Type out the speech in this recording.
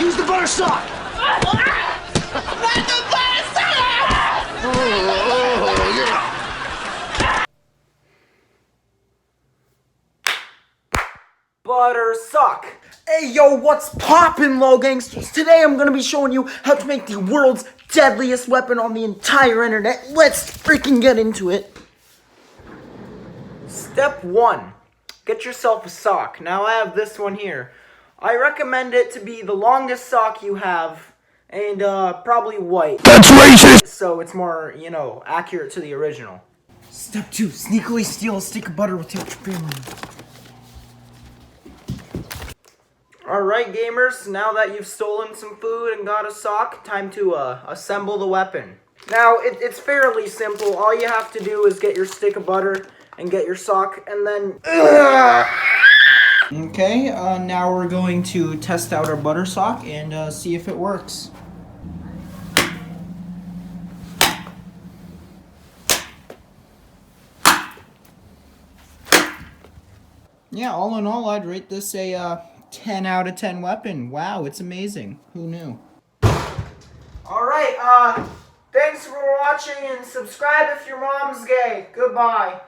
Use the butter sock! Not the butter sock! Oh, yeah. Butter sock. Hey yo, what's poppin', low gangsters? Today I'm gonna be showing you how to make the world's deadliest weapon on the entire internet. Let's freaking get into it. Step 1. Get yourself a sock. Now I have this one here. I recommend it to be the longest sock you have and probably white. That's racist! So it's more, accurate to the original. Step 2. Sneakily steal a stick of butter with your family. Alright gamers, now that you've stolen some food and got a sock, time to assemble the weapon. Now, it's fairly simple. All you have to do is get your stick of butter and get your sock, and then... Okay, now we're going to test out our butter sock and see if it works. Yeah, all in all, I'd rate this a 10 out of 10 weapon. Wow, it's amazing. Who knew? Alright, thanks for watching and subscribe if your mom's gay. Goodbye.